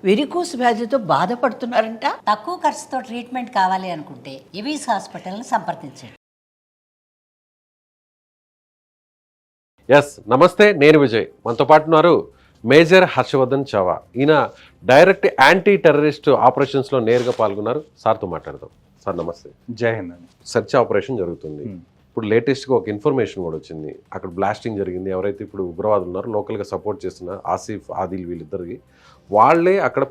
Varicose వ్యాధితో బాధపడుతున్నారంట. తక్కువ ఖర్చుతో ట్రీట్మెంట్ కావాలి అనుకుంటే ఎవిస్ హాస్పిటల్ని సంప్రదించండి. ఎస్ నమస్తే, నేను విజయ్. మనతో పాటు ఉన్నారు మేజర్ హర్షవర్ధన్ చవా. ఈయన డైరెక్ట్ యాంటీ టెర్రరిస్ట్ ఆపరేషన్స్లో నేరుగా పాల్గొన్నారు. సార్తో మాట్లాడదాం. సార్ నమస్తే. జై హింద్ అండి. సెర్చ్ ఆపరేషన్ జరుగుతుంది. ఇప్పుడు లేటెస్ట్గా ఒక ఇన్ఫర్మేషన్ కూడా వచ్చింది. అక్కడ బ్లాస్టింగ్ జరిగింది. ఎవరైతే ఇప్పుడు ఉగ్రవాదులు ఉన్నారో లోకల్గా సపోర్ట్ చేస్తున్న ఆసిఫ్ ఆదిల్ వీళ్ళిద్దరికి వాళ్ళే అక్కడ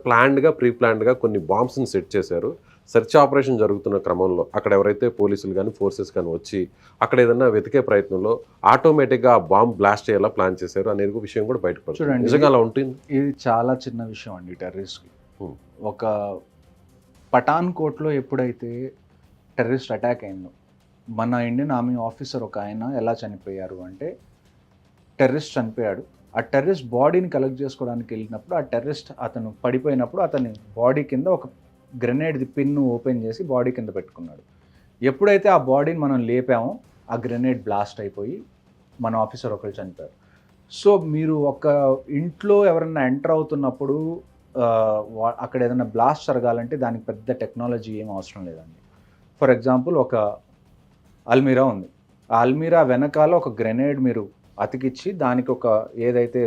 ప్రీ ప్లాన్డ్గా కొన్ని బాంబ్స్ని సెట్ చేశారు. సెర్చ్ ఆపరేషన్ జరుగుతున్న క్రమంలో అక్కడ ఎవరైతే పోలీసులు కానీ ఫోర్సెస్ కానీ వచ్చి అక్కడ ఏదైనా వెతికే ప్రయత్నంలో ఆటోమేటిక్గా ఆ బాంబ్ బ్లాస్ట్ చేయాలా ప్లాన్ చేశారు అనేది విషయం కూడా బయటపడుతుంది. చూడండి, నిజంగా అలా ఉంటుంది. ఇది చాలా చిన్న విషయం అండి. టెర్రరిస్ట్కి ఒక పఠాన్ కోట్లో ఎప్పుడైతే టెర్రరిస్ట్ అటాక్ అయిందో, మన ఇండియన్ ఆర్మీ ఆఫీసర్ ఒక ఆయన ఎలా చనిపోయారు అంటే, టెర్రరిస్ట్ చనిపోయాడు. ఆ టెర్రరిస్ట్ బాడీని కలెక్ట్ చేసుకోవడానికి వెళ్ళినప్పుడు ఆ టెర్రరిస్ట్ అతను పడిపోయినప్పుడు అతని బాడీ కింద ఒక గ్రెనేడ్ది పిన్ను ఓపెన్ చేసి బాడీ కింద పెట్టుకున్నాడు. ఎప్పుడైతే ఆ బాడీని మనం లేపామో ఆ గ్రెనేడ్ బ్లాస్ట్ అయిపోయి మన ఆఫీసర్ ఒకరు చనిపోయారు. సో మీరు ఒక ఇంట్లో ఎవరైనా ఎంటర్ అవుతున్నప్పుడు అక్కడ ఏదైనా బ్లాస్ట్ జరగాలంటే దానికి పెద్ద టెక్నాలజీ ఏం అవసరం లేదండి. ఫర్ ఎగ్జాంపుల్, ఒక అల్మీరా ఉంది. ఆ అల్మీరా వెనకాల ఒక గ్రెనేడ్ మీరు అతికిచ్చి దానికి ఒక ఏదైతే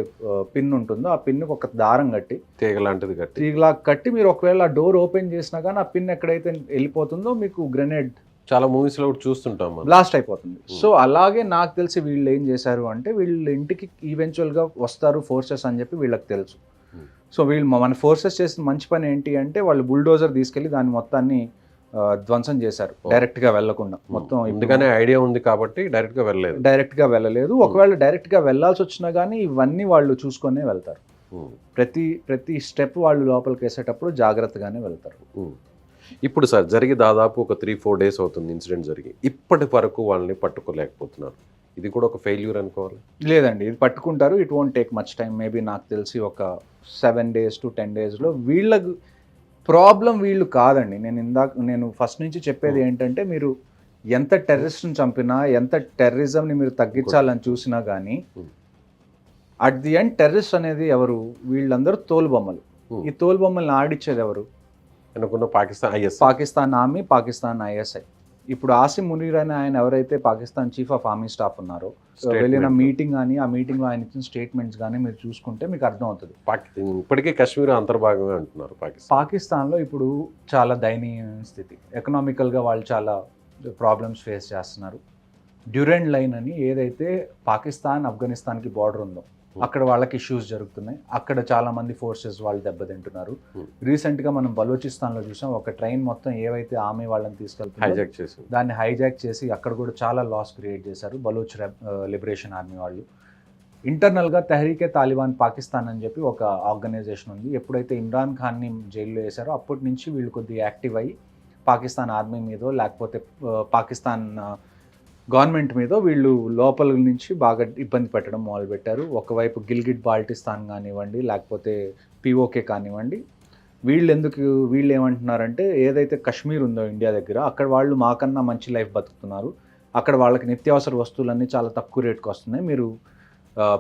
పిన్ ఉంటుందో ఆ పిన్కి ఒక దారం కట్టి తీగలా కట్టి మీరు ఒకవేళ డోర్ ఓపెన్ చేసినా కానీ ఆ పిన్ ఎక్కడైతే వెళ్ళిపోతుందో మీకు గ్రెనేడ్ చాలా మూవీస్లో కూడా చూస్తుంటాం, బ్లాస్ట్ అయిపోతుంది. సో అలాగే నాకు తెలిసి వీళ్ళు ఏం చేశారు అంటే, వీళ్ళు ఇంటికి ఈవెన్చువల్గా వస్తారు ఫోర్సెస్ అని చెప్పి వీళ్ళకి తెలుసు. సో వీళ్ళు మన ఫోర్సెస్ చేసిన మంచి పని ఏంటి అంటే, వాళ్ళు బుల్డోజర్ తీసుకెళ్ళి దాన్ని మొత్తాన్ని ధ్వంసం చేశారు డైరెక్ట్గా వెళ్లకుండా. మొత్తం ఎందుకనే ఐడియా ఉంది కాబట్టి డైరెక్ట్గా వెళ్ళలేదు. ఒకవేళ డైరెక్ట్గా వెళ్ళాల్సి వచ్చినా కానీ ఇవన్నీ వాళ్ళు చూసుకొనే వెళ్తారు. ప్రతి స్టెప్ వాళ్ళు లోపలికి వేసేటప్పుడు జాగ్రత్తగానే వెళ్తారు. ఇప్పుడు సార్ జరిగి దాదాపు ఒక 3-4 days అవుతుంది ఇన్సిడెంట్ జరిగి. ఇప్పటి వరకు వాళ్ళని పట్టుకోలేకపోతున్నారు. ఇది కూడా ఒక ఫెయిల్యూర్ అనుకోవాలి? లేదండి, ఇది పట్టుకుంటారు. It won't take much time. Maybe నాకు తెలిసి ఒక 7 days to 10 daysలో. వీళ్ళకు ప్రాబ్లం వీళ్ళు కాదండి. నేను ఫస్ట్ నుంచి చెప్పేది ఏంటంటే, మీరు ఎంత టెర్రరిస్ట్ని చంపినా, ఎంత టెర్రరిజంని మీరు తగ్గించాలని చూసినా కానీ అట్ ది ఎండ్ టెర్రరిస్ట్ అనేది ఎవరు? వీళ్ళందరూ తోలుబొమ్మలు. ఈ తోలుబొమ్మల్ని ఆడిచ్చేది ఎవరు? అనుకున్న పాకిస్తాన్ ఆర్మీ, పాకిస్తాన్ ISI. ఇప్పుడు ఆసిమ్ మునీర్ అనే ఆయన ఎవరైతే Pakistan chief of army staff ఉన్నారో, వెళ్ళిన మీటింగ్ కానీ ఆ మీటింగ్లో ఆయన ఇచ్చిన స్టేట్మెంట్స్ కానీ మీరు చూసుకుంటే మీకు అర్థం అవుతుంది. ఇప్పటికే కాశ్మీర్ అంతర్భాగంగా అంటున్నారు. పాకిస్తాన్లో ఇప్పుడు చాలా దయనీయ స్థితి. ఎకనామికల్గా వాళ్ళు చాలా ప్రాబ్లమ్స్ ఫేస్ చేస్తున్నారు. డ్యూరెంట్ లైన్ అని ఏదైతే పాకిస్తాన్ ఆఫ్ఘనిస్తాన్కి బార్డర్ ఉందో అక్కడ వాళ్ళకి ఇష్యూస్ జరుగుతున్నాయి. అక్కడ చాలా మంది ఫోర్సెస్ వాళ్ళు దెబ్బతింటున్నారు. రీసెంట్గా మనం బలూచిస్తాన్లో చూసాం, ఒక ట్రైన్ మొత్తం ఏవైతే ఆర్మీ వాళ్ళని తీసుకెళ్తున్నారు దాన్ని హైజాక్ చేసి అక్కడ కూడా చాలా లాస్ క్రియేట్ చేశారు బలూచ్ లిబరేషన్ ఆర్మీ వాళ్ళు. ఇంటర్నల్గా తెహ్రీకే తాలిబాన్ పాకిస్తాన్ అని చెప్పి ఒక ఆర్గనైజేషన్ ఉంది. ఎప్పుడైతే ఇమ్రాన్ ఖాన్ని జైల్లో వేశారో అప్పటి నుంచి వీళ్ళు కొద్దిగా యాక్టివ్ అయ్యి పాకిస్తాన్ ఆర్మీ మీదో లేకపోతే పాకిస్తాన్ గవర్నమెంట్ మీద వీళ్ళు లోపల నుంచి బాగా ఇబ్బంది పెట్టడం మొదలుపెట్టారు. ఒకవైపు గిల్గిట్ బాల్టిస్తాన్ కానివ్వండి, లేకపోతే POK కానివ్వండి, వీళ్ళు ఏమంటున్నారంటే, ఏదైతే కశ్మీర్ ఉందో ఇండియా దగ్గర, అక్కడ వాళ్ళు మాకన్నా మంచి లైఫ్ బతుకుతున్నారు, అక్కడ వాళ్ళకి నిత్యావసర వస్తువులన్నీ చాలా తక్కువ రేటుకి వస్తున్నాయి, మీరు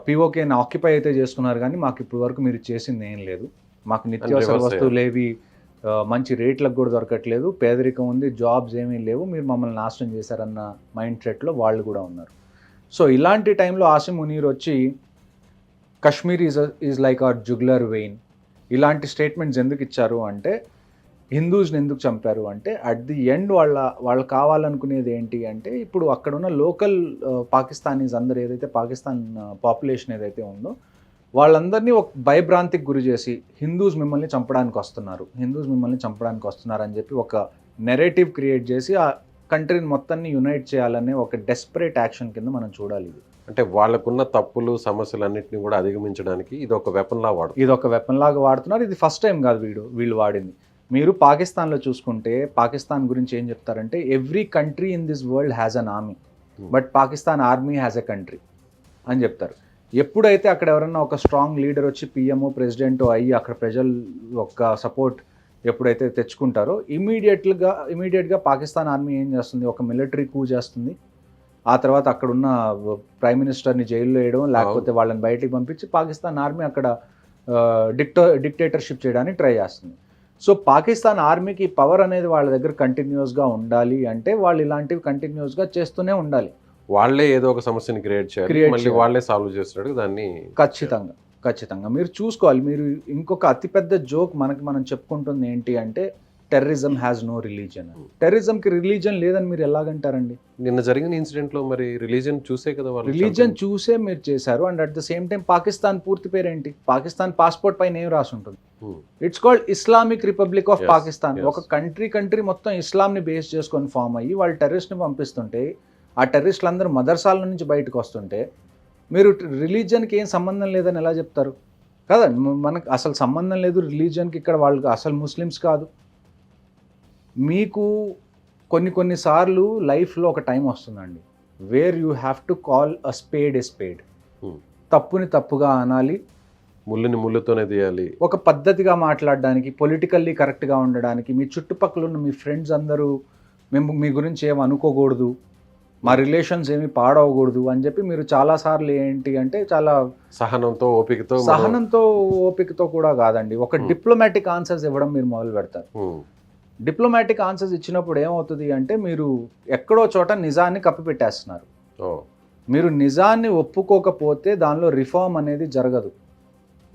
POKని ఆక్యుపై అయితే చేసుకున్నారు కానీ మాకు ఇప్పటి వరకు మీరు చేసింది ఏం లేదు, మాకు నిత్యావసర వస్తువులు ఏవి మంచి రేట్లకు కూడా దొరకట్లేదు, పేదరికం ఉంది, జాబ్స్ ఏమీ లేవు, మీరు మమ్మల్ని నాశనం చేశారన్న మైండ్ సెట్లో వాళ్ళు కూడా ఉన్నారు. సో ఇలాంటి టైంలో ఆసిమ్ మునీర్ వచ్చి Kashmir is like our jugular vein ఇలాంటి స్టేట్మెంట్స్ ఎందుకు ఇచ్చారు అంటే, హిందూస్ని ఎందుకు చంపారు అంటే, అట్ ది ఎండ్ వాళ్ళు కావాలనుకునేది ఏంటి అంటే, ఇప్పుడు అక్కడ ఉన్న లోకల్ పాకిస్తానీస్ అందరూ ఏదైతే పాకిస్తాన్ పాపులేషన్ ఏదైతే ఉందో వాళ్ళందరినీ ఒక భయభ్రాంతికి గురి చేసి హిందూస్ మిమ్మల్ని చంపడానికి వస్తున్నారు అని చెప్పి ఒక నెరేటివ్ క్రియేట్ చేసి ఆ కంట్రీని మొత్తాన్ని యునైట్ చేయాలనే ఒక డెస్పరేట్ యాక్షన్ కింద మనం చూడాలి. ఇది అంటే వాళ్ళకున్న తప్పులు సమస్యలన్నింటినీ కూడా అధిగమించడానికి ఇది ఒక వెపన్ లాగా వాడుతున్నారు. ఇది ఫస్ట్ టైం కాదు వీళ్ళు వాడింది. మీరు పాకిస్తాన్లో చూసుకుంటే పాకిస్తాన్ గురించి ఏం చెప్తారంటే, every country in this world has an army but Pakistan army has a country అని చెప్తారు. ఎప్పుడైతే అక్కడ ఎవరన్నా ఒక స్ట్రాంగ్ లీడర్ వచ్చి PM ప్రెసిడెంట్ అయ్యి అక్కడ ప్రజల యొక్క సపోర్ట్ ఎప్పుడైతే తెచ్చుకుంటారో ఇమీడియట్గా పాకిస్తాన్ ఆర్మీ ఏం చేస్తుంది, ఒక మిలిటరీ కూ చేస్తుంది. ఆ తర్వాత అక్కడున్న ప్రైమ్ మినిస్టర్ని జైల్లో వేయడం, లేకపోతే వాళ్ళని బయటికి పంపించి పాకిస్తాన్ ఆర్మీ అక్కడ డిక్టేటర్షిప్ చేయడానికి ట్రై చేస్తుంది. సో పాకిస్తాన్ ఆర్మీకి పవర్ అనేది వాళ్ళ దగ్గర కంటిన్యూస్గా ఉండాలి అంటే వాళ్ళు ఇలాంటివి కంటిన్యూస్గా చేస్తూనే ఉండాలి. వాళ్ళే ఏదో ఒక సమస్యని క్రియేట్ చేయాలి, మళ్ళీ వాళ్ళే సాల్వ్ చేస్తున్నాడు దాన్ని. ఖచ్చితంగా మీరు చూసుకోవాలి. మీరు ఇంకొక అతిపెద్ద జోక్ మనం చెప్పుకుంటుంది ఏంటి అంటే టెర్రరిజం హ్యాస్ నో రిలీజన్. టెర్రరిజంకి రిలీజన్ లేదని మీరు ఎలాగంటారండి? నిన్న జరిగిన ఇన్సిడెంట్ లో మరి రిలీజన్ చూసే కదా వాళ్ళు, రిలీజన్ చూసే మీరు చేశారు. And at the same time Pakistan పూర్తి పేరు ఏంటి? పాకిస్తాన్ పాస్పోర్ట్ పైన ఏం రాసి ఉంటుంది? It's called Islamic republic of Pakistan. ఒక కంట్రీ మొత్తం ఇస్లాంని బేస్ చేసుకొని ఫామ్ అయ్యి వాళ్ళు టెర్రరిస్ట్ని పంపిస్తుంటే, ఆ టెర్రరిస్టులు అందరూ మదర్సాల నుంచి బయటకు వస్తుంటే మీరు రిలీజన్కి ఏం సంబంధం లేదని ఎలా చెప్తారు? కదా, మనకు అసలు సంబంధం లేదు రిలీజన్కి. ఇక్కడ వాళ్ళు అసలు ముస్లిమ్స్ కాదు. మీకు కొన్నిసార్లు లైఫ్లో ఒక టైం వస్తుందండి where you have to call a spade a spade. తప్పుని తప్పుగా అనాలి, ముళ్ళుని ముళ్ళుతోనే తీయాలి. ఒక పద్ధతిగా మాట్లాడడానికి, పొలిటికల్లీ కరెక్ట్గా ఉండడానికి, మీ చుట్టుపక్కల ఉన్న మీ ఫ్రెండ్స్ అందరూ మేము మీ గురించి ఏమి అనుకోకూడదు, మా రిలేషన్స్ ఏమి పాడవకూడదు అని చెప్పి మీరు చాలాసార్లు ఏంటి అంటే చాలా సహనంతో ఓపికతో కూడా కాదండి, ఒక డిప్లొమాటిక్ ఆన్సర్స్ ఇవ్వడం మీరు మొదలు పెడతారు. డిప్లొమాటిక్ ఆన్సర్స్ ఇచ్చినప్పుడు ఏమవుతుంది అంటే మీరు ఎక్కడో చోట నిజాన్ని కప్పిపెట్టేస్తున్నారు. మీరు నిజాన్ని ఒప్పుకోకపోతే దానిలో రిఫార్మ్ అనేది జరగదు.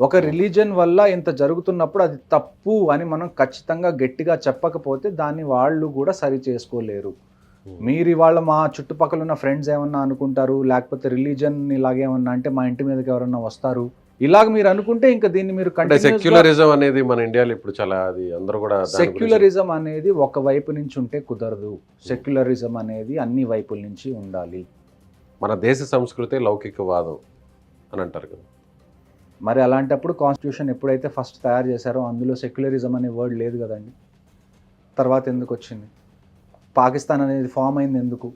ఒక రిలీజన్ వల్ల ఇంత జరుగుతున్నప్పుడు అది తప్పు అని మనం ఖచ్చితంగా గట్టిగా చెప్పకపోతే దాన్ని వాళ్ళు కూడా సరి చేసుకోలేరు. మీరు ఇవాళ మా చుట్టుపక్కల ఉన్న ఫ్రెండ్స్ ఏమన్నా అనుకుంటారు, లేకపోతే రిలీజన్ ఇలాగేమన్నా అంటే మా ఇంటి మీదకి ఎవరన్నా వస్తారు, ఇలాగ మీరు అనుకుంటే ఇంకా దీన్ని మీరు సెక్యులరిజం అనేది మన ఇండియాలో ఇప్పుడు చాలా, అది అందరూ కూడా సెక్యులరిజం అనేది ఒక వైపు నుంచి ఉంటే కుదరదు. సెక్యులరిజం అనేది అన్ని వైపుల నుంచి ఉండాలి. మన దేశ సంస్కృతి లౌకికవాదం అని అంటారు కదా, మరి అలాంటప్పుడు కాన్స్టిట్యూషన్ ఎప్పుడైతే ఫస్ట్ తయారు చేశారో అందులో సెక్యులరిజం అనే వర్డ్ లేదు కదండి. తర్వాత ఎందుకు వచ్చింది? పాకిస్తాన్ అనేది ఫామ్ అయింది ఎందుకు?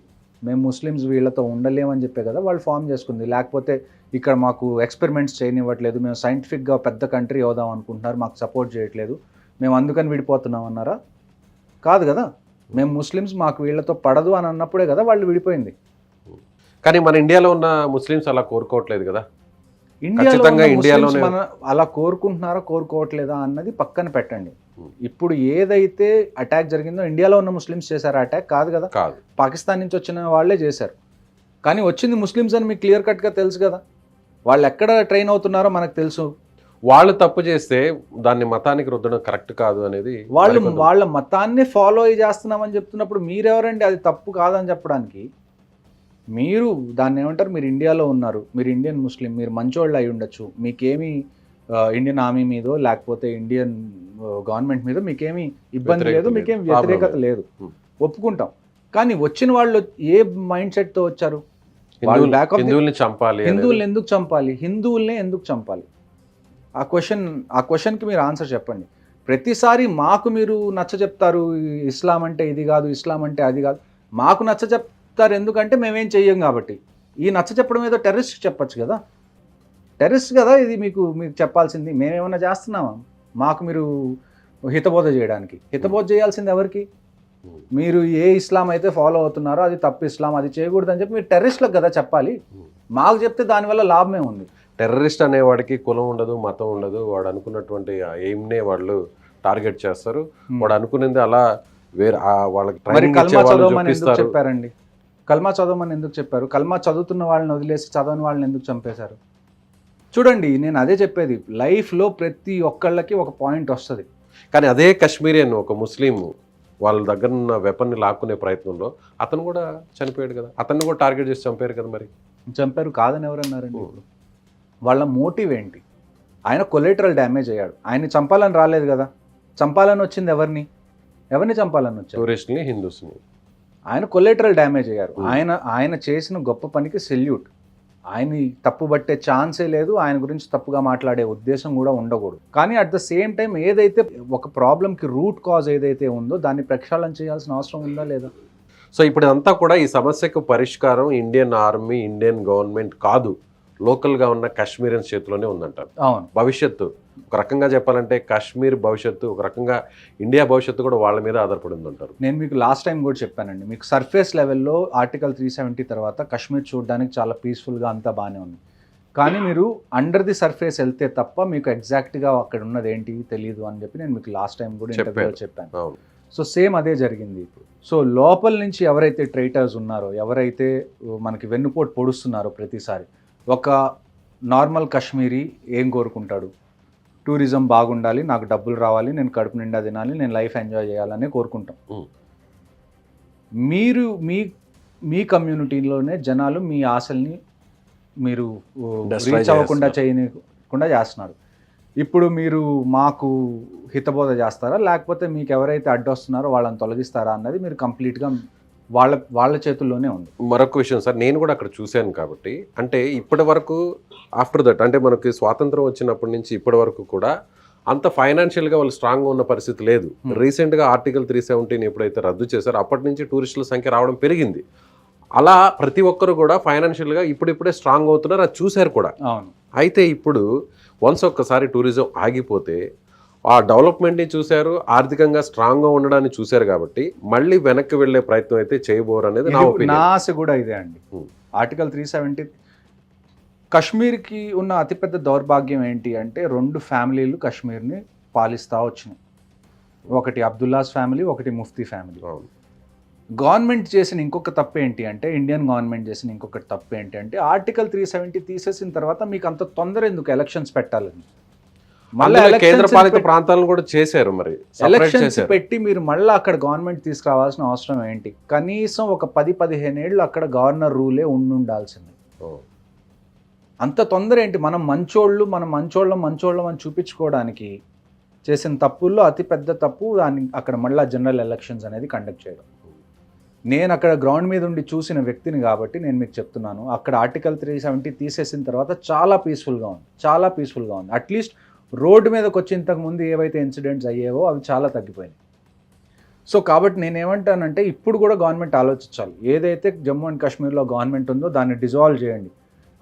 మేము ముస్లిమ్స్ వీళ్ళతో ఉండలేమని చెప్పే కదా వాళ్ళు ఫామ్ చేసుకుంది. లేకపోతే ఇక్కడ మాకు ఎక్స్పెరిమెంట్స్ చేయనివ్వట్లేదు, మేము సైంటిఫిక్గా పెద్ద కంట్రీ అవుదాం అనుకుంటున్నారు, మాకు సపోర్ట్ చేయట్లేదు, మేము అందుకని విడిపోతున్నాం అన్నారా? కాదు కదా. మేము ముస్లిమ్స్, మాకు వీళ్ళతో పడదు అని అన్నప్పుడే కదా వాళ్ళు విడిపోయింది. కానీ మన ఇండియాలో ఉన్న ముస్లిమ్స్ అలా కోరుకోవట్లేదు కదా. ఇండియాలో మన అలా కోరుకుంటున్నారా కోరుకోవట్లేదా అన్నది పక్కన పెట్టండి. ఇప్పుడు ఏదైతే అటాక్ జరిగిందో ఇండియాలో ఉన్న ముస్లిమ్స్ చేశారు అటాక్? కాదు కదా, పాకిస్తాన్ నుంచి వచ్చిన వాళ్ళే చేశారు. కానీ వచ్చింది ముస్లిమ్స్ అని మీకు క్లియర్ కట్గా తెలుసు కదా. వాళ్ళు ఎక్కడ ట్రైన్ అవుతున్నారో మనకు తెలుసు. వాళ్ళు తప్పు చేస్తే దాన్ని మతానికి రుద్దడం కరెక్ట్ కాదు అనేది, వాళ్ళ మతాన్ని ఫాలో అయ్యి చేస్తున్నామని చెప్తున్నప్పుడు మీరెవరండి అది తప్పు కాదని చెప్పడానికి? మీరు దాన్ని ఏమంటారు, మీరు ఇండియాలో ఉన్నారు, మీరు ఇండియన్ ముస్లిం, మీరు మంచోళ్ళు అయి ఉండొచ్చు, మీకేమీ ఇండియన్ ఆర్మీ మీదో లేకపోతే ఇండియన్ గవర్నమెంట్ మీద మీకేమీ ఇబ్బంది లేదు, మీకేం వ్యతిరేకత లేదు, ఒప్పుకుంటాం. కానీ వచ్చిన వాళ్ళు ఏ మైండ్ సెట్తో వచ్చారు? హిందువుల్ని చంపాలి. హిందువుల్ని ఎందుకు చంపాలి? హిందువుల్నే ఎందుకు చంపాలి? ఆ క్వశ్చన్కి మీరు ఆన్సర్ చెప్పండి. ప్రతిసారి మాకు మీరు నచ్చ చెప్తారు, ఇస్లాం అంటే ఇది కాదు, ఇస్లాం అంటే అది కాదు. మాకు నచ్చ చెప్తారు ఎందుకంటే మేమేం చెయ్యం కాబట్టి. ఈ నచ్చ చెప్పడం ఏదో టెర్రరిస్ట్ చెప్పచ్చు కదా. టెర్రరిస్ట్ కదా ఇది మీకు చెప్పాల్సింది. మేమేమన్నా చేస్తున్నామా? మాకు మీరు హితబోధ చేయడానికి. హితబోధ చేయాల్సింది ఎవరికి? మీరు ఏ ఇస్లాం అయితే ఫాలో అవుతున్నారో అది తప్పు ఇస్లాం, అది చేయకూడదు అని చెప్పి మీరు టెర్రరిస్ట్లకు కదా చెప్పాలి. మాకు చెప్తే దానివల్ల లాభమే ఉంది. టెర్రరిస్ట్ అనేవాడికి కులం ఉండదు, మతం ఉండదు. వాడు అనుకున్నటువంటి ఎయిమ్నే వాళ్ళు టార్గెట్ చేస్తారు. వాడు అనుకునేది అలా వేరే వాళ్ళకి కల్మా చదవమని ఎందుకు చెప్పారండి? కల్మా చదవమని ఎందుకు చెప్పారు? కల్మా చదువుతున్న వాళ్ళని వదిలేసి చదవని వాళ్ళని ఎందుకు చంపేశారు? చూడండి, నేను అదే చెప్పేది, లైఫ్లో ప్రతి ఒక్కళ్ళకి ఒక పాయింట్ వస్తుంది. కానీ అదే కాశ్మీరియన్ ఒక ముస్లిం వాళ్ళ దగ్గర ఉన్న వెపన్ని లాక్కునే ప్రయత్నంలో అతను కూడా చనిపోయాడు కదా. అతన్ని కూడా టార్గెట్ చేసి చంపారు కదా. మరి చంపారు కాదని ఎవరన్నారండి? ఇప్పుడు వాళ్ళ మోటివ్ ఏంటి? ఆయన కొలెటరల్ డ్యామేజ్ అయ్యాడు. ఆయన చంపాలని రాలేదు కదా. చంపాలని వచ్చింది ఎవరిని చంపాలని వచ్చారు? టూరిస్ట్ని, హిందూస్ని. ఆయన కొలెటరల్ డ్యామేజ్ అయ్యారు. ఆయన చేసిన గొప్ప పనికి సెల్యూట్. ఆయన్ని తప్పుబట్టే ఛాన్సే లేదు, ఆయన గురించి తప్పుగా మాట్లాడే ఉద్దేశం కూడా ఉండకూడదు. కానీ అట్ ద సేమ్ టైం ఏదైతే ఒక ప్రాబ్లంకి రూట్ కాజ్ ఏదైతే ఉందో దాన్ని ప్రక్షాళన చేయాల్సిన అవసరం ఉందా లేదా? సో ఇప్పుడు అంతా కూడా ఈ సమస్యకు పరిష్కారం ఇండియన్ ఆర్మీ, ఇండియన్ గవర్నమెంట్ కాదు, లోకల్గా ఉన్న కాశ్మీరియన్స్ చేతిలోనే ఉందంటారు. అవును. భవిష్యత్తు ఒక రకంగా చెప్పాలంటే కాశ్మీర్ భవిష్యత్తు, ఒక రకంగా ఇండియా భవిష్యత్తు కూడా వాళ్ళ మీద ఆధారపడి ఉందంటారు. నేను మీకు లాస్ట్ టైం కూడా చెప్పానండి, మీకు సర్ఫేస్ లెవెల్లో ఆర్టికల్ 370 తర్వాత కాశ్మీర్ చూడడానికి చాలా పీస్ఫుల్గా అంతా బాగానే ఉంది. కానీ మీరు అండర్ ది సర్ఫేస్ వెళ్తే తప్ప మీకు ఎగ్జాక్ట్గా అక్కడ ఉన్నది ఏంటి తెలియదు అని చెప్పి నేను మీకు లాస్ట్ టైం కూడా ఇంటర్వ్యూలో చెప్పాను. అవును. సో సేమ్ అదే జరిగింది ఇప్పుడు. సో లోపల నుంచి ఎవరైతే ట్రైటర్స్ ఉన్నారో, ఎవరైతే మనకి వెన్నుపోటు పొడుస్తున్నారో ప్రతిసారి, ఒక నార్మల్ కాశ్మీరీ ఏం కోరుకుంటాడు? టూరిజం బాగుండాలి, నాకు డబ్బులు రావాలి, నేను కడుపు నిండా తినాలి, నేను లైఫ్ ఎంజాయ్ చేయాలని కోరుకుంటాం. మీరు మీ కమ్యూనిటీలోనే జనాలు మీ ఆశల్ని మీరు రీచ్ అవ్వకుండా చేయకుండా చేస్తున్నారు. ఇప్పుడు మీరు మాకు హితబోధ చేస్తారా, లేకపోతే మీకు ఎవరైతే అడ్డొస్తున్నారో వాళ్ళని తొలగిస్తారా అన్నది మీరు కంప్లీట్గా వాళ్ళ చేతుల్లోనే ఉంది. మరొక విషయం సార్, నేను కూడా అక్కడ చూశాను కాబట్టి, అంటే ఇప్పటి వరకు ఆఫ్టర్ దట్, అంటే మనకి స్వాతంత్రం వచ్చినప్పటి నుంచి ఇప్పటి వరకు కూడా అంత ఫైనాన్షియల్గా వాళ్ళు స్ట్రాంగ్గా ఉన్న పరిస్థితి లేదు. రీసెంట్గా ఆర్టికల్ 317 ఎప్పుడైతే రద్దు చేశారో అప్పటి నుంచి టూరిస్టుల సంఖ్య రావడం పెరిగింది. అలా ప్రతి ఒక్కరు కూడా ఫైనాన్షియల్గా ఇప్పుడిప్పుడే స్ట్రాంగ్ అవుతున్నారు, అది చూశారు కూడా. అవును. అయితే ఇప్పుడు వన్స్ ఒక్కసారి టూరిజం ఆగిపోతే ఆ డెవలప్మెంట్ని చూశారు, ఆర్థికంగా స్ట్రాంగ్గా ఉండడాన్ని చూశారు కాబట్టి మళ్ళీ వెనక్కి వెళ్ళే ప్రయత్నం అయితే చేయబోరు అనేది నా ఒపీనియన్. నా ఆశ కూడా ఇదే అండి. ఆర్టికల్ 370 కశ్మీర్కి ఉన్న అతిపెద్ద దౌర్భాగ్యం ఏంటి అంటే 2 ఫ్యామిలీలు కశ్మీర్ని పాలిస్తూ వచ్చినాయి. ఒకటి అబ్దుల్లాస్ ఫ్యామిలీ, ఒకటి ముఫ్తీ ఫ్యామిలీ. గవర్నమెంట్ చేసిన ఇంకొక తప్పు ఏంటి అంటే, ఇండియన్ గవర్నమెంట్ చేసిన ఇంకొక తప్పు ఏంటి అంటే, ఆర్టికల్ 370 తీసేసిన తర్వాత మీకు అంత తొందర ఎందుకు ఎలక్షన్స్ పెట్టాలని, మళ్ళీ కేంద్రపాలిత ప్రాంతాలను కూడా చేశారు. మరి ఎలక్షన్స్ పెట్టి మీరు మళ్ళీ అక్కడ గవర్నమెంట్ తీసుకురావాల్సిన అవసరం ఏంటి? కనీసం ఒక 10-15 ఏళ్ళు అక్కడ గవర్నర్ రూలే ఉండాల్సింది. అంత తొందర ఏంటి? మనం మంచోళ్ళం అని చూపించుకోవడానికి చేసిన తప్పుల్లో అతి పెద్ద తప్పు దాన్ని అక్కడ మళ్ళీ జనరల్ ఎలక్షన్స్ అనేది కండక్ట్ చేయడం. నేను అక్కడ గ్రౌండ్ మీద ఉండి చూసిన వ్యక్తిని కాబట్టి నేను మీకు చెప్తున్నాను, అక్కడ ఆర్టికల్ 370 తీసేసిన తర్వాత చాలా పీస్ఫుల్గా ఉంది. అట్లీస్ట్ రోడ్డు మీదకి వచ్చి ఇంతకుముందు ఏవైతే ఇన్సిడెంట్స్ అయ్యేవో అవి చాలా తగ్గిపోయినాయి. సో కాబట్టి నేనేమంటానంటే, ఇప్పుడు కూడా గవర్నమెంట్ ఆలోచించాలి. ఏదైతే జమ్మూ అండ్ కాశ్మీర్లో గవర్నమెంట్ ఉందో దాన్ని డిజాల్వ్ చేయండి.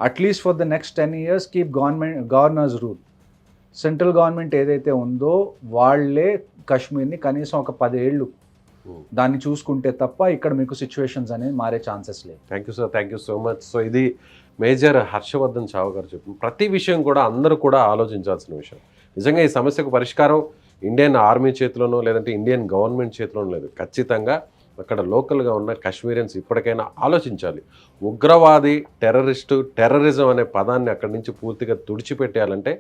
At least for the next 10 years keep governors rule. Central government ఏదైతే ఉందో వాళ్ళే కాశ్మీర్ని కనీసం ఒక 10 ఏళ్ళు దాన్ని చూసుకుంటే తప్ప ఇక్కడ మీకు సిచ్యువేషన్స్ అనేది మారే ఛాన్సెస్ లేవు. Thank you so much. So ఇది మేజర్ హర్షవర్ధన్ చావ్ గారు చెప్పిన ప్రతి విషయం కూడా అందరూ కూడా ఆలోచించాల్సిన విషయం. నిజంగా ఈ సమస్యకు పరిష్కారం ఇండియన్ ఆర్మీ చేతిలోనో లేదంటే ఇండియన్ గవర్నమెంట్ చేతిలోనో లేదు. ఖచ్చితంగా అక్కడ లోకల్గా ఉన్న కాశ్మీరియన్స్ ఇప్పటికైనా ఆలోచించాలి. ఉగ్రవాది, టెర్రరిజం అనే పదాన్ని అక్కడి నుంచి పూర్తిగా తుడిచిపెట్టేయాలంటే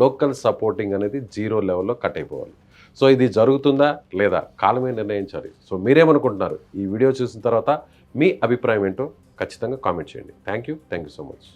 లోకల్ సపోర్టింగ్ అనేది 0 లెవెల్లో కట్ అయిపోవాలి. సో ఇది జరుగుతుందా లేదా కాలమే నిర్ణయించాలి. సో మీరేమనుకుంటున్నారు? ఈ వీడియో చూసిన తర్వాత మీ అభిప్రాయం ఏంటో ఖచ్చితంగా కామెంట్ చేయండి. Thank you so much.